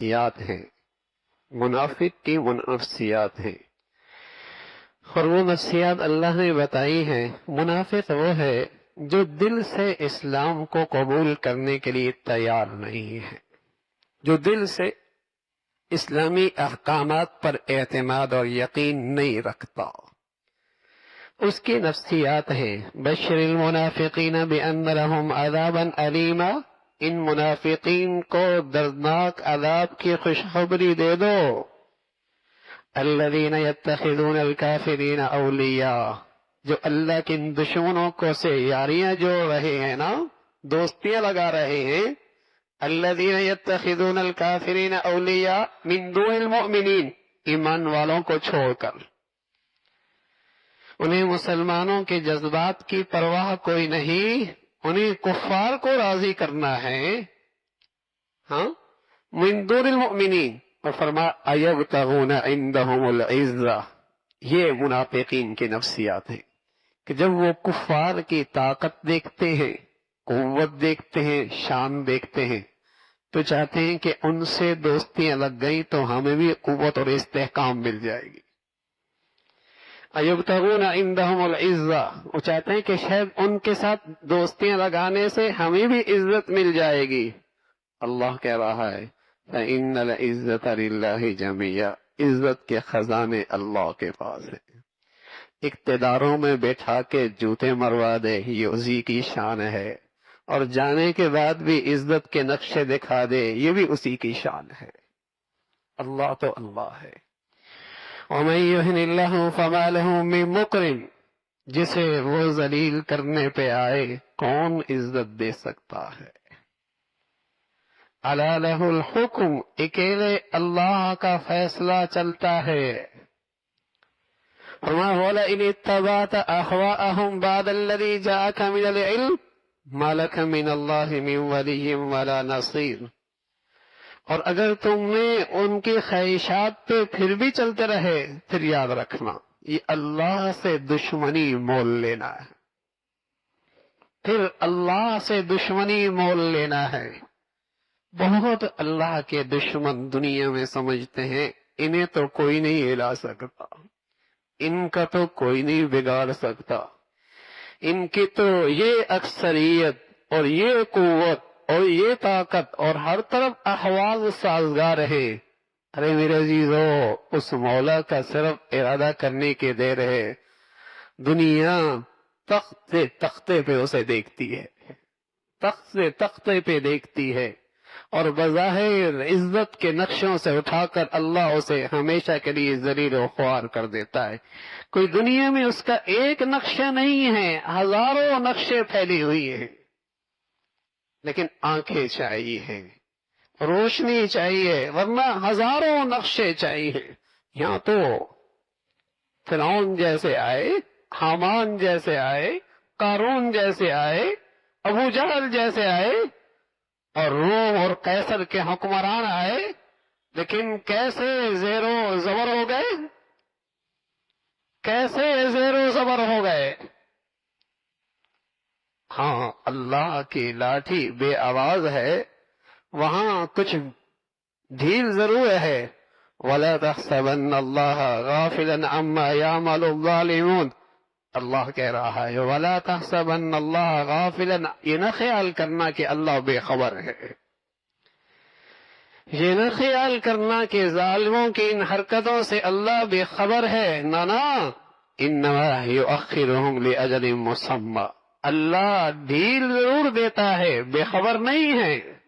نفسیات ہیں، منافق کی نفسیات ہیں، اور وہ نفسیات اللہ نے بتائی ہیں۔ منافق وہ ہے جو دل سے اسلام کو قبول کرنے کے لیے تیار نہیں ہے، جو دل سے اسلامی احکامات پر اعتماد اور یقین نہیں رکھتا، اس کی نفسیات ہیں۔ بشر المنافقین بان لهم عذابا الیما، ان منافقین کو دردناک عذاب کی خوشخبری دے دو۔ الذین یتخذون الکافرین اولیاء، جو اللہ کے دشمنوں کو سے یاریاں جوڑ رہے ہیں نا، دوستیاں لگا رہے ہیں۔ الذین یتخذون الکافرین اولیاء من دون المؤمنین، ایمان والوں کو چھوڑ کر۔ انہیں مسلمانوں کے جذبات کی پرواہ کوئی نہیں، انہیں کفار کو راضی کرنا ہے۔ ہاں، من دون المؤمنین، اور فرمایا ایبتغون عندهم العزہ، یہ منافقین کی نفسیات ہیں کہ جب وہ کفار کی طاقت دیکھتے ہیں، قوت دیکھتے ہیں، شان دیکھتے ہیں، تو چاہتے ہیں کہ ان سے دوستیاں لگ گئیں تو ہمیں بھی قوت اور استحکام مل جائے گی۔ ایبتغون عندهم العزہ، وہ چاہتے ہیں کہ شاید ان کے ساتھ دوستیاں لگانے سے ہمیں بھی عزت مل جائے گی۔ اللہ کہہ رہا ہے فَإِنَّ الْعِزَّةَ لِلَّهِ جَمِيعًا، عزت کے خزانے اللہ کے پاس ہیں۔ اقتداروں میں بیٹھا کے جوتے مروا دے، یہ اسی کی شان ہے، اور جانے کے بعد بھی عزت کے نقشے دکھا دے، یہ بھی اسی کی شان ہے۔ اللہ تو اللہ ہے۔ وَمَن يُهِنِ اللَّهُ فَمَا لَهُ مِن مُّكْرِمٍ، جسے وہ ذلیل کرنے پہ آئے کون عزت دے سکتا ہے۔ أَلَا لَهُ الْحُكْمُ، اکیلے اللہ کا فیصلہ چلتا ہے۔ فرمایا وَلَئِنِ اتَّبَعْتَ أَهْوَاءَهُمْ بَعْدَ الَّذِي جَاءَكَ مِنَ الْعِلْمِ مَا لَكَ مِنَ اللَّهِ مِن وَلِيٍّ وَلَا نَصِيرٍ، اور اگر تم نے ان کی خواہشات پہ پھر بھی چلتے رہے، پھر یاد رکھنا یہ اللہ سے دشمنی مول لینا ہے، پھر اللہ سے دشمنی مول لینا ہے۔ بہت اللہ کے دشمن دنیا میں سمجھتے ہیں انہیں تو کوئی نہیں ہلا سکتا، ان کا تو کوئی نہیں بگاڑ سکتا، ان کی تو یہ اکثریت اور یہ قوت اور یہ طاقت اور ہر طرف احوال سازگار ہے۔ ارے میرے عزیزو، اس مولا کا صرف ارادہ کرنے کے دیر ہے، دنیا تخت سے تختے پہ اسے دیکھتی ہے، تخت سے تختے پہ دیکھتی ہے، اور بظاہر عزت کے نقشوں سے اٹھا کر اللہ اسے ہمیشہ کے لیے ذلیل و خوار کر دیتا ہے۔ کوئی دنیا میں اس کا ایک نقشہ نہیں ہے، ہزاروں نقشے پھیلی ہوئی ہیں، لیکن آنکھیں چاہیے، روشنی چاہیے، ورنہ ہزاروں نقشے چاہیے۔ یہاں تو فرعون جیسے آئے، حامان جیسے آئے، قارون جیسے آئے، ابو جہل جیسے آئے، اور روم اور قیصر کے حکمران آئے، لیکن کیسے زیر و زبر ہو گئے، کیسے زیر و زبر ہو گئے۔ ہاں، اللہ کی لاٹھی بے آواز ہے، وہاں کچھ ڈھیل ضرور ہے۔ وَلَا تَحْسَبَنَّ اللَّهَ غَافِلًا عَمَّا يَعْمَلُ الظَّالِمُونَ، اللہ کہہ رہا ہے وَلَا تَحْسَبَنَّ اللَّهَ غَافِلًا، یہ نہ خیال کرنا کہ اللہ بے خبر ہے، یہ نہ خیال کرنا کہ ظالموں کی ان حرکتوں سے اللہ بے خبر ہے، نہ انما یؤخرہم لأجل مسمى، اللہ ڈھیل ضرور دیتا ہے، بے خبر نہیں ہے۔